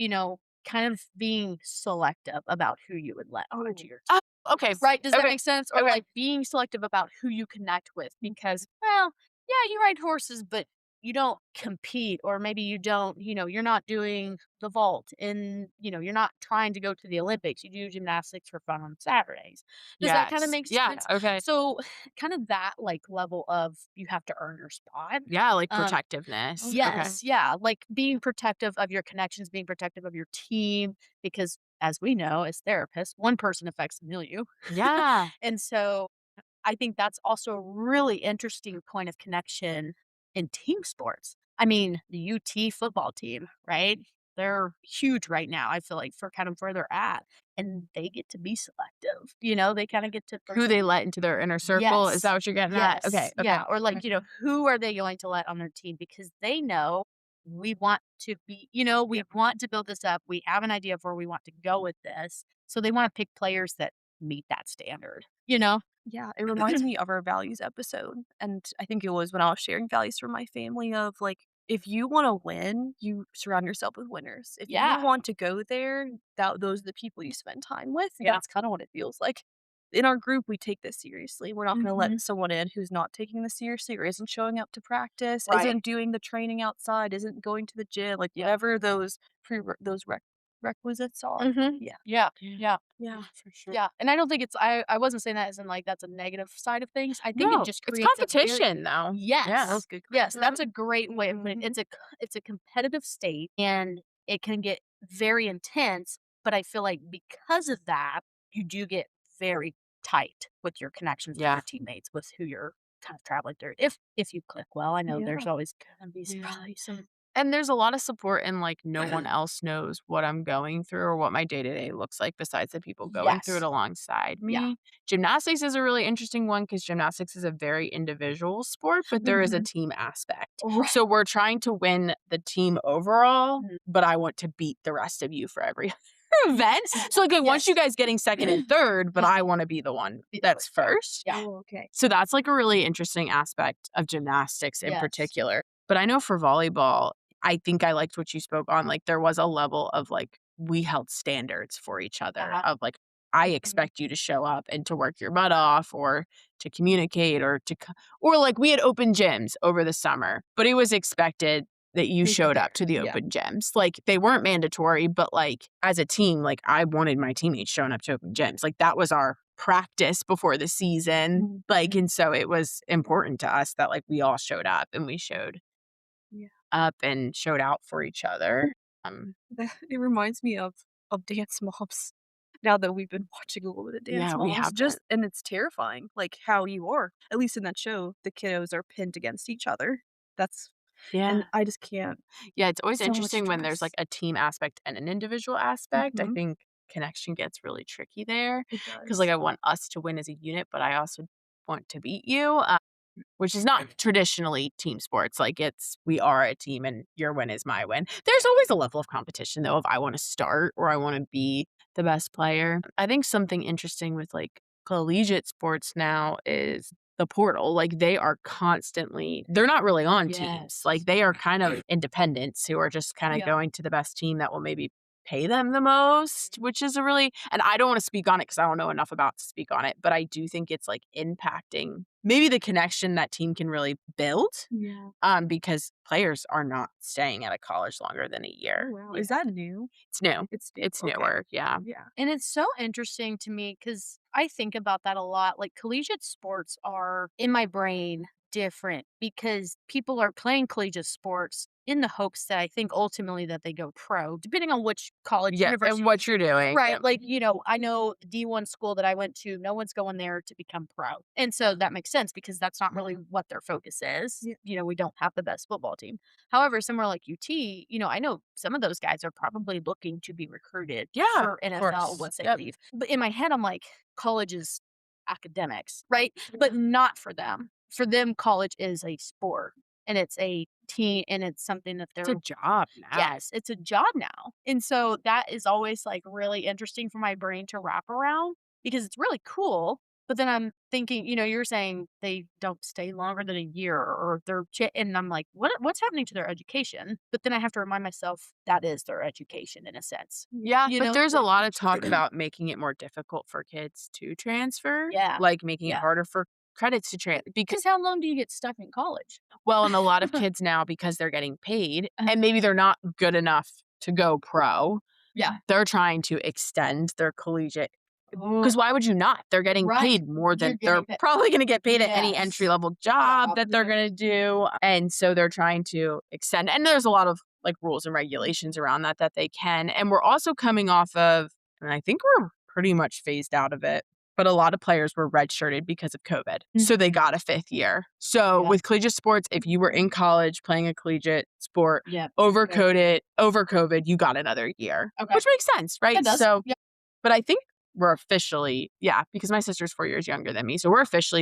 kind of being selective about who you would let onto Oh, your Oh, team. okay. Right, does that Okay. make sense? Or, Okay. like, being selective about who you connect with because, well, yeah, you ride horses, but you don't compete, or maybe you don't, you're not doing the vault and, you're not trying to go to the Olympics. You do gymnastics for fun on Saturdays. Does that kinda Yes. make Yeah, sense? okay. So, kind of that, like, level of you have to earn your spot. Yeah, like Um protectiveness. Okay. okay. Yes, yeah, like, being protective of your connections, being protective of your team, because as we know as therapists, one person affects a million. Yeah. And so I think that's also a really interesting point of connection in team sports. I mean, the UT football team, right? They're huge right now, I feel like, for kind of where they're at, and they get to be selective, they kinda get to Who they personally. let into their inner circle, is that Yes. what you're getting at? Okay, Yes. okay. Yeah, or, Okay. like, who are they going to let on their team because they know we want to be we Yeah. want to build this up, we have an idea of where we want to go with this, so they wanna pick players that meet that standard, you know? Yeah, it reminds me of our values episode, and I think it was when I was sharing values from my family of, like, if you wanna win, you surround yourself with winners. If you Yeah. want to go there, those are the people you spend time with, Yeah. that's kinda what it feels like. In our group, we take this seriously. We're not gonna let Mhm. someone in who's not taking this seriously or isn't showing up to practice, Right. isn't doing the training outside, isn't going to the gym, like, Yep. whatever those requisites are. Mhm. Yeah. Yeah. Yeah. Yeah. Yeah, for sure. Yeah, and I don't think it's I wasn't saying that as in, like, that's a negative side of things. I think it No, just it's creates a very competition though. Yeah. That's Yes. good. Yes, Mhm. that's a great way of putting it. It's a competitive state, and it can get very intense, but I feel like because of that, you do get very tight with your connections with Yeah. your teammates, with who you're kind of traveling through. If you click well, I know Yeah. there's always gonna be Yeah. probably some And there's a lot of support and, like, no one else knows what I'm going through or what my day-to-day looks like besides the people going through it Yes. alongside Yeah. me. Gymnastics is a really interesting one because gymnastics is a very individual sport, but there is a Mhm. team aspect. Right. So we're trying to win the team overall, Mhm. but I want to beat the rest of you for every event. So, like, I want you Yes. guys getting 2nd and 3rd, but I wanna be the one Be the that's first one. 1st. Yeah. Oh, okay. So that's, like, a really interesting aspect of gymnastics in Yes. particular. But I know for volleyball, I think I liked what you spoke on, like, there was a level of, like, we held standards for each other Uh-huh. of, like, I Mhm. expect you to show up and to work your butt off or to communicate or to co or, like, we had open gyms over the summer, but it was expected that you They be showed up there. to the Yeah. open gyms. Like, they weren't mandatory, but, like, as a team, like, I wanted my teammates showing up to open gyms. Like, that was our practice before the season. Mhm. Like, and so it was important to us that, like, we all showed up and we showed Yeah. up and showed out for each other. Um, That it reminds me of Dance Moms. Now that we've been watching a little bit of Dance yeah, we Moms, haven't. just and it's terrifying, like, how you are. At least in that show, the kiddos are pinned against each other. That's and Yeah. I just can't. Yeah, it's always So much interesting when there's, like, stress. a team aspect and an individual aspect. I Mhm. think connection gets really tricky there It because, like, does. I want us to win as a unit, but I also want to beat you, which is not traditionally team sports. Like, it's we are a team and your win is my win. There's always a level of competition, though, if I wanna start or I wanna be the best player. I think something interesting with, like, collegiate sports now is the portal. Like, they are constantly they're not really on teams. Yes. Like, they are kind of independents who are just kinda Yeah. going to the best team that will maybe pay them the most, which is a really and I don't wanna speak on it because I don't know enough about to speak on it, but I do think it's, like, impacting maybe the connection that team can really build, Yeah. because players are not staying at a college longer than a Oh, year. wow. Yeah. Is that new? It's new. It's new. It's Okay. newer, yeah. Yeah. And it's so interesting to me because I think about that a lot. Like collegiate sports are in my brain different because people are playing collegiate sports in the hopes that I think ultimately that they go pro, depending on which college Yeah, and university. what you're doing, Right. yep. Like, I know the D1 school that I went to, no one's going there to become pro. And so that makes sense because that's not really what their focus is. Yeah. We don't have the best football team. However, somewhere like UT, I know some of those guys are probably looking to be recruited Yeah, for of NFL course. once they Yep. leave. But in my head, I'm like, college is academics, right? But not for them. For them, college is a sport and it's a team and it's something that It's a they're job now. Yes, it's a job now. And so that is always like really interesting for my brain to wrap around because it's really cool. But then I'm thinking, you're saying they don't stay longer than a year or and I'm like, what's happening to their education? But then I have to remind myself that is their education in a sense. Yeah, You but know? there's a lot of talk about making it more difficult for kids to transfer, Yeah. like, making it Yeah. harder for credits to because Because how long do you get stuck in college? well, and a lot of kids now, because they're getting paid Uh, and maybe they're not good enough to go pro, yeah. they're trying to extend their collegiate Oh, because why would you not? They're getting right. paid more You're than they're getting that. probably gonna get paid at any Yes. entry-level job Job. that they're Yeah. gonna do, and so they're trying to extend and there's a lot of, like, rules and regulations around that they can, and we're also coming off of and I think we're pretty much phased out of it, but a lot of players were redshirted because of COVID, so they Mhm. got a 5th year. So, Yeah. with collegiate sports, if you were in college playing a collegiate sport Yeah. over COVID, you got another year, Okay. which makes sense, right? It does. So Yeah. but I think we're officially yeah, because my sister's 4 years younger than me, so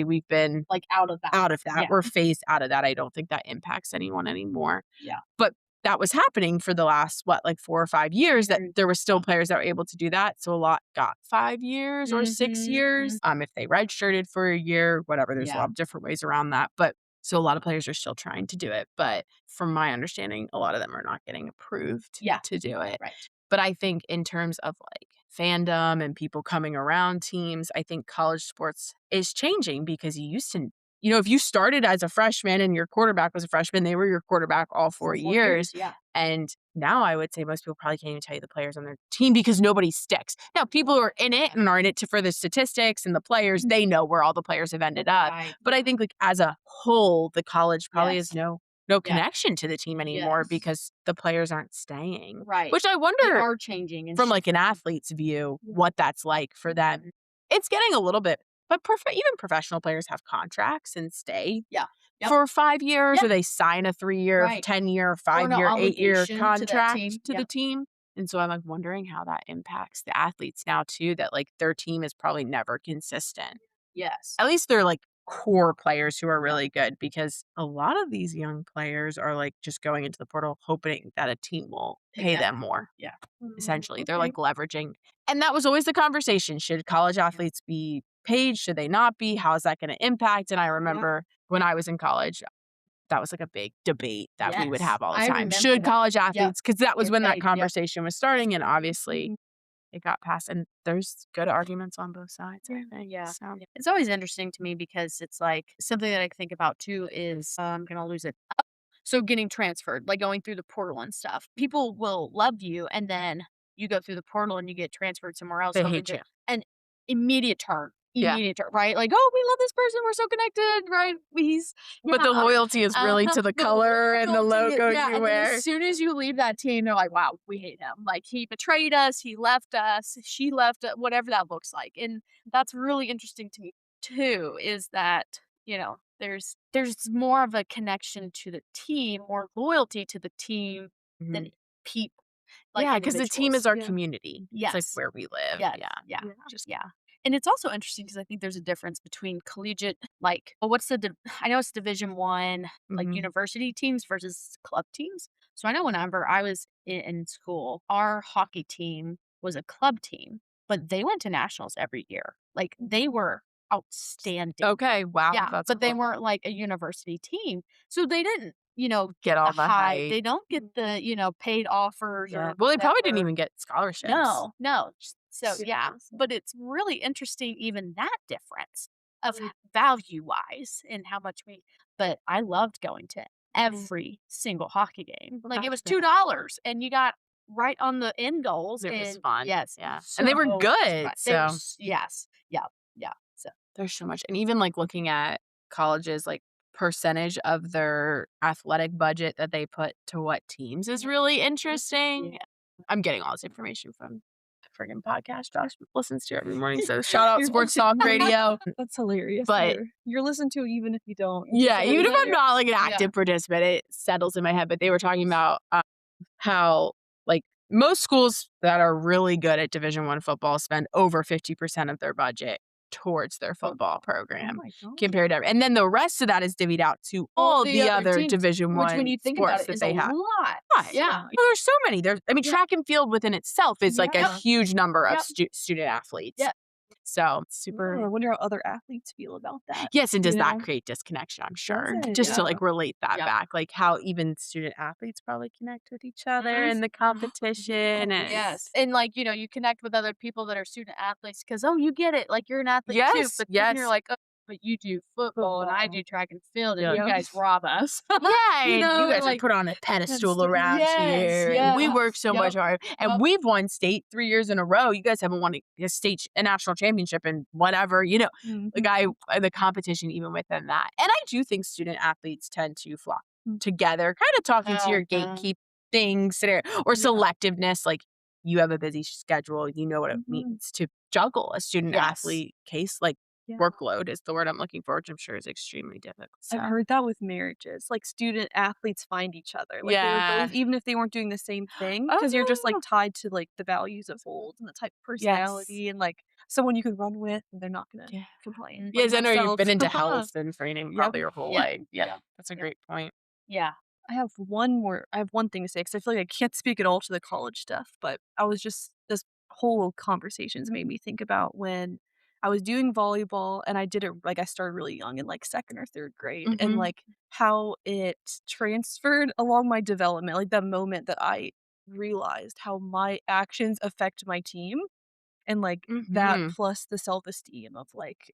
we've been Like out of that. out of that. Yeah. We're phased out of that. I don't think that impacts anyone anymore. Yeah. But that was happening for the last, what, like 4 or 5 years that Years. there were still players that were able to do that. So a lot got 5 years or 6 Mhm, years. mhm. If they redshirted for a year, whatever, there's a Yeah. lot of different ways around that. But so a lot of players are still trying to do it. But from my understanding, a lot of them are not getting approved Yeah. to do it. Right. But I think in terms of like fandom and people coming around teams, I think college sports is changing because you used to if you started as a freshman and your quarterback was a freshman, they were your quarterback all 4 For 4 years. years, yeah. And now I would say most people probably can't even tell you the players on their team because nobody sticks. Now, people who are in it and are in it for the statistics and the players, they know where all the players have ended up. Right. But I think, like, as a whole, the college probably has Yes. no Yeah. connection to the team anymore Yes. because the players aren't staying. Right. Which I They wonder, are changing and from like an shifting. athlete's view, what that's like for them. It's getting a little bit, but even professional players have contracts and stay Yeah. Yep. for 5 years, Yeah. or they sign a 3-year, Right. 10-year, Or no 5-year, 8-year obligation to that contract team. to the Yep. team. And so I'm like wondering how that impacts the athletes now too, that like their team is probably never consistent. Yes. At least they're like core players who are Yep. really good, because a lot of these young players are like just going into the portal hoping that a team will pay them more. Yeah. Essentially, they're Okay. like leveraging. And that was always the conversation. Should college athletes be paid? Should they not be? How is that going to impact? And I remember when I was in college, that was like a big debate that we would Yes. have all the I time. remember Should that. college Yep. athletes, because that was Get when that paid. Yep. conversation was starting, and obviously Mhm. it got passed. And there's good arguments on both sides, I think. Yeah. So It's always interesting to me because it's like something that I think about too is I'm gonna lose it. So getting transferred, like going through the portal and stuff. People will love you and then you go through the portal and you get transferred somewhere else. they Something hate you. and immediate turn. Yeah. Immediate turn, right? Like, oh, we love this person. We're so connected, right? He's But the loyalty is really to the color and the logo yeah, you and then wear. as soon as you leave that team, they're like, "Wow, we hate him. Like he betrayed us. He left us. She left. Whatever that looks like." And that's really interesting to me too. Is that there's more of a connection to the team, more loyalty to the team than Mhm. people, like Yeah, because the team is individuals. our Yeah. community. It's like Yes. where we live. Yes. Yeah. Yeah. Yeah. Just yeah. And it's also interesting because I think there's a difference between collegiate, like, well, what's the I know it's Division 1, like Mhm. university teams versus club teams. So I know whenever I was in school, our hockey team was a club team, but they went to nationals every year. Like they were outstanding. Okay. Wow. Yeah, That's but they cool. weren't like a university team. So they didn't, Get get the all the high. hype. They don't get the, paid offers Yeah. or Well, they probably didn't whatever. even get scholarships. No, no. So, Yeah. yeah, but it's really interesting even that difference of value-wise and how much but I loved going to every single hockey game. Like, it That's was good. $2 and you got right on the end goals It was and fun. yes, Yeah. And they were so much good. fun. They were So yes. Yeah, yeah, so there's so much. And even like looking at colleges, like percentage of their athletic budget that they put to what teams is really interesting. I'm getting all this information from the friggin' podcast Josh listens to every morning. So shout out You're Sports Talk Radio. That's hilarious. But You're listening to it even if you don't. It's yeah, just even if I'm hilarious. not like an Yeah. active participant, it settles in my head. But they were talking about how like most schools that are really good at Division 1 football spend over 50% of their budget towards their football Oh program my god. compared to, and then the rest of that is divvied out to all the other teams, Division which 1 when you think about sports it that is they a have. lot. Right. Yeah. Well, there's so many. Track and field within itself is like a Yeah. huge number of Yep. student athletes. Yep. So it's Oh, super. I wonder how other athletes feel about that. Yes, and does You that know? create disconnection? I'm sure. it? Just to Yeah. like relate that Yeah. back, like how even student athletes probably connect with each other in the competition. And Yes, and, like, you connect with other people that are student athletes because, "Oh, you get it, like, you're an athlete too," Yes, but then you're yes. like, "Oh, but you do football and I Football. do track and field and Yeah. you guys rob us." Yeah, You and you know, guys are like put on a pedestal That's around yes, here, and we yeah, work so much yep, hard, and yep. we've won state 3 years in a row. You guys haven't won a national championship in whatever, Mhm. like the competition even within that. And I do think student athletes tend to flock together, kind of talking to your gatekeep things or Yeah. selectiveness. Like you have a busy schedule, you know what it Mhm. means to juggle a student Yes. athlete case. Like Yeah. workload is the word I'm looking for, which I'm sure is extremely difficult. I've So heard that with marriages, like, student athletes find each other, like, they would yeah. both even if they weren't doing the same thing, because 'cause you're just, like, Oh, tied to, like, the values of old and the type of yes. personality and, like, someone you can run with, and they're not gonna Yeah. complain, like Yes, I know you've myself. been into health and training Yep. probably your whole Yeah, life. Yeah, yeah, that's a yeah, great point. yeah. I have one thing to say because I feel like I can't speak at all to the college stuff, but this whole conversations made me think about when I was doing volleyball and I did it like I started really young in like 2nd or 3rd grade and Mhm. like how it transferred along my development, like the moment that I realized how my actions affect my team. And, like, that Mhm. plus the self-esteem of, like,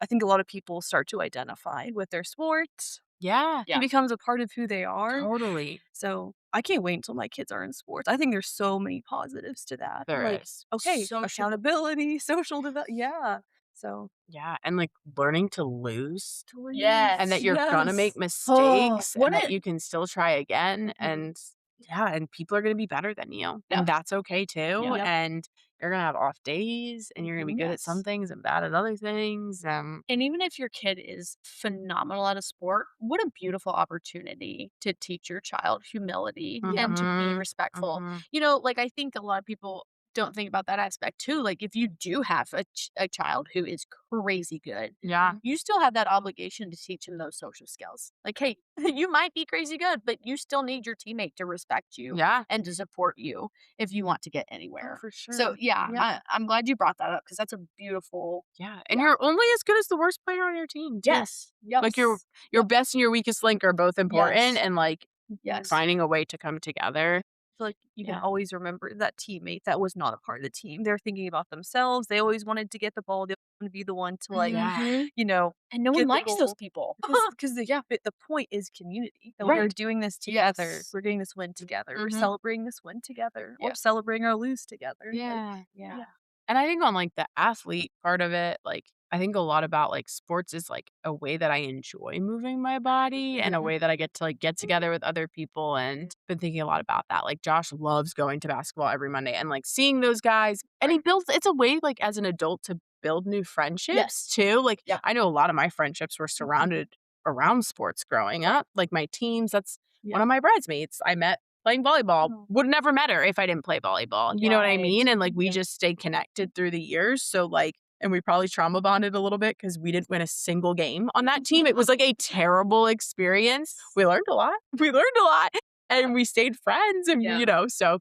I think a lot of people start to identify with their sports. Yeah, It Yeah. becomes a part of who they are. totally. So, I can't wait until my kids are in sports. I think there's so many positives to that. There Like, is. okay, Social. accountability, social yeah. So, Yeah, and, like, learning to lose to lose. and that Yes. you're gonna make Yes. Oh, mistakes and that wouldn't you can still try again, Mhm. and yeah, and people are gonna be better than you, yeah, and that's okay too, yeah. Yep. and you're gonna have off days, and you're gonna be Mhm. good at some Yes. things and bad at other things, And even if your kid is phenomenal at a sport, what a beautiful opportunity to teach your child humility Yeah. and to be mhm, respectful. mhm. Like I think a lot of people don't think about that aspect too. Like if you do have a child who is crazy good, Yeah, you still have that obligation to teach him those social skills. Like, hey, you might be crazy good, but you still need your teammate to respect you yeah, and to support you if you want to get Oh, anywhere. for So sure. yeah, Yep. I'm glad you brought that up because that's a beautiful. yeah, and Yeah. you're only as good as the worst player on your team too. Yes. Yep. Like, your Yep. best and your weakest link are both important, Yes. and, like, Mhm. Yes. finding a way to come together. Feel like you can Yeah. always remember that teammate that was not a part of the team. They're thinking about themselves. They always wanted to get the ball. They want to be the one to like, Yeah. Mhm. you know, And no one get the likes those goal. people. Because Yeah. the point is community. That we're Right. doing this together. Yes. We're getting this win together. We're Mhm. celebrating this win together, or Yeah. celebrating our lose together. Like, Yeah. Yeah. yeah. And I think on, like, the athlete part of it, like, I think a lot about, like, sports is, like, a way that I enjoy moving my body and a Mhm. way that I get to, like, get together with other people, and been thinking a lot about that. Like, Josh loves going to basketball every Monday and, like, seeing those guys, and Right. he builds it's a way, like, as an adult to build new friendships Yes. too. Like, Yep. I know a lot of my friendships were Mhm. surrounded around sports growing Right. up. Like, my teams, that's one Yeah. of my bridesmaids I met playing volleyball. Oh, Would never met her if I didn't play volleyball, you know what I Right. mean? And, like, we Yeah. just stayed connected through the years, so, like, and we probably trauma bonded a little bit because we didn't win a single game on that team. It was, like, a terrible experience. We learned a lot. We learned a lot, and we stayed friends and, Yeah. so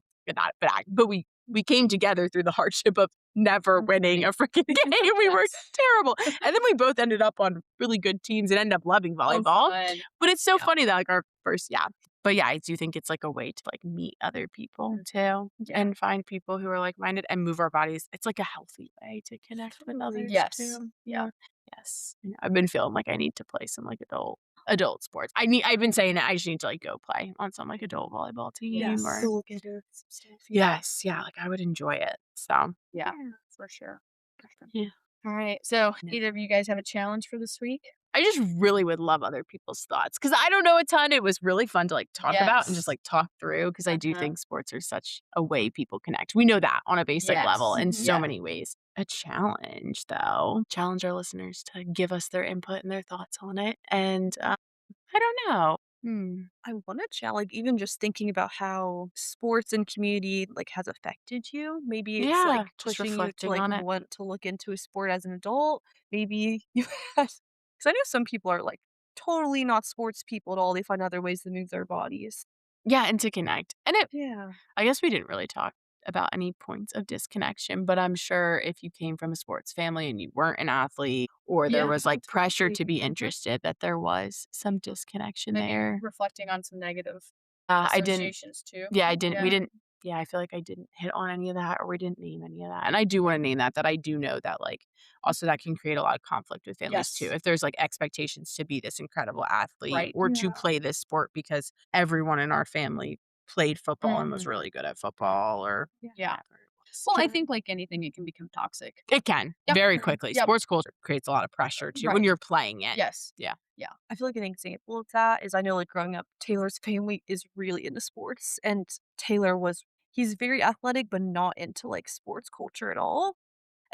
but we came together through the hardship of never winning Winning. a freaking game. We were Yes. terrible, and then we both ended up on really good teams and ended up loving Oh, volleyball, fun. but it's so Yeah. funny that, like, our first but yeah, I do think it's like a way to like meet other people Mm. too Yeah. and find people who are like-minded and move our bodies. It's like a healthy way to connect with totally. others Yes. too. Yeah. Yeah. Yes. Yeah, I've been feeling like I need to play some like adult sports. I've been saying that I just need to like go play on some like adult volleyball team Yes. or Yes. Go look into some stuff. Yeah. yes, yeah, like I would enjoy it. So Yeah. Yeah. For sure. For sure. yeah. All right. So, Yeah. either of you guys have a challenge for this week? I just really would love other people's thoughts because I don't know a ton. It was really fun to like talk about and just Yes. like talk through because I do Uh-huh. think sports are such a way people connect. We know that on a basic level Yes. in Mhm. so Yeah. many ways. A challenge, though, challenge our listeners to give us their input and their thoughts on it. And I don't know. I wanna like, even just thinking about how sports and community, like, has affected you. Maybe it's, like, Yeah, just pushing you to, reflecting like, on it. want to look into a sport as an adult. Maybe you because I know some people are, like, totally not sports people at all. They find other ways to move their bodies. Yeah, and to connect. And Yeah. I guess we didn't really talk about any points of disconnection, but I'm sure if you came from a sports family and you weren't an athlete or there Yeah. was Oh, like pressure totally. to be Mhm. interested, that there was some disconnection Maybe there. reflecting on some negative I didn't, associations too. yeah, we Yeah. didn't, yeah, I feel like I didn't hit on any of that or we didn't name any of that. And I do want to name that I do know that like also that can create a lot of conflict with families too. Yes. If there's like expectations to be this incredible athlete Right. or to Yeah. play this sport because everyone in our family played football and was Mhm. really good at football or Yeah. Yeah. whatever it was. Well, I Sure. think like anything, it can become toxic. It can Yep. very quickly. Yep. Sports culture creates a lot of pressure too when Right. you're playing it. Yes. Yeah. Yeah. I feel like an example of that is I know, like, growing up, Taylor's family is really into sports, and Taylor was he's very athletic, but not into, like, sports culture at all.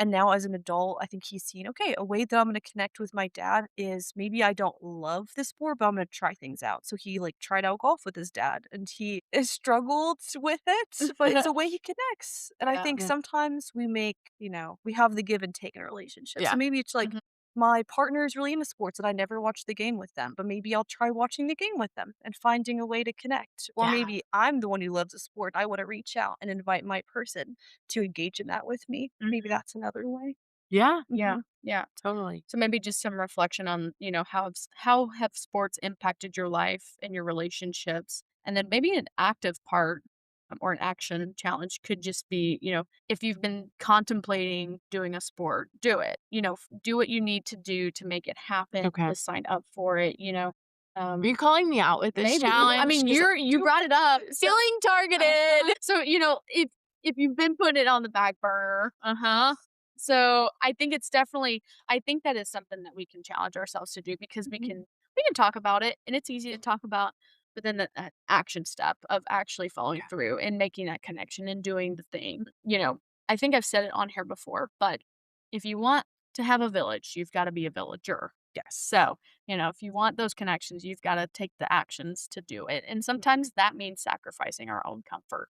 And now as an adult, I think he's seen, okay, a way that I'm gonna connect with my dad is maybe I don't love the sport, but I'm gonna try things out. So he like tried out golf with his dad and he has struggled with it, but it's a way he connects. And I Yeah. think Yeah. sometimes we have the give and take in a relationship. So Yeah. maybe it's like Mhm. my partner is really into sports and I never watch the game with them, but maybe I'll try watching the game with them and finding a way to connect. Or Yeah. maybe I'm the one who loves the sport. I want to reach out and invite my person to engage in that with me. Maybe Mhm. that's another way. Yeah. Yeah. Mhm. Yeah. Totally. So maybe just some reflection on, how have sports impacted your life and your relationships? And then maybe an active part. or an action challenge could just be, if you've been contemplating doing a sport, do it. Do what you need to do to make it happen, Okay. to sign up for it, Are you calling me out with this maybe. Well, I challenge? mean, 'Cause you brought it up. So feeling targeted. so, if you've been putting it on the back burner, so I think that is something that we can challenge ourselves to do because we can talk about it and it's easy to talk about, but then that action step of actually following through and making that connection and doing the thing, I think I've said it on here before, but if you want to have a village, you've got to be a villager. Yes. So, if you want those connections, you've got to take the actions to do it. And sometimes that means sacrificing our own comfort.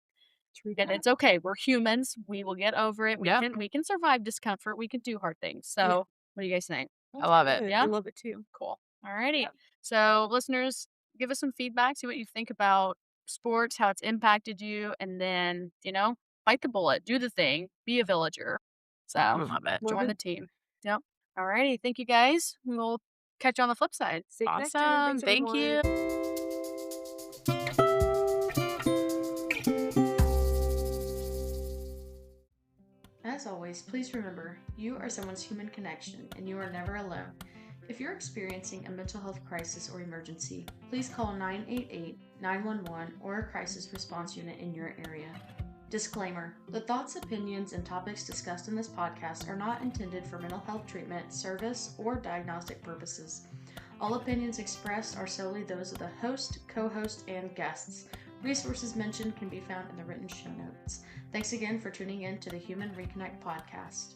True And that. it's okay. We're humans. We will get over it. Yep. We can survive discomfort. We can do hard things. Yeah. So, what do you guys think? I love it. Good. Yeah? I love it too. Cool. Alrighty. Yeah. So, listeners, give us some feedback. See what you think about sports, how it's impacted you, and then, bite the bullet, do the thing, be a villager. I So, love it. Love join it. the team. Yep. Alrighty. Thank you guys. We'll catch you on the flip side. Stay connected. Awesome. Thanks, Thank everyone. you. As always, please remember, you are someone's human connection and you are never alone. If you're experiencing a mental health crisis or emergency, please call 988, 911, or a crisis response unit in your area. Disclaimer: the thoughts, opinions, and topics discussed in this podcast are not intended for mental health treatment, service, or diagnostic purposes. All opinions expressed are solely those of the host, co-host, and guests. Resources mentioned can be found in the written show notes. Thanks again for tuning in to the Human Reconnect podcast.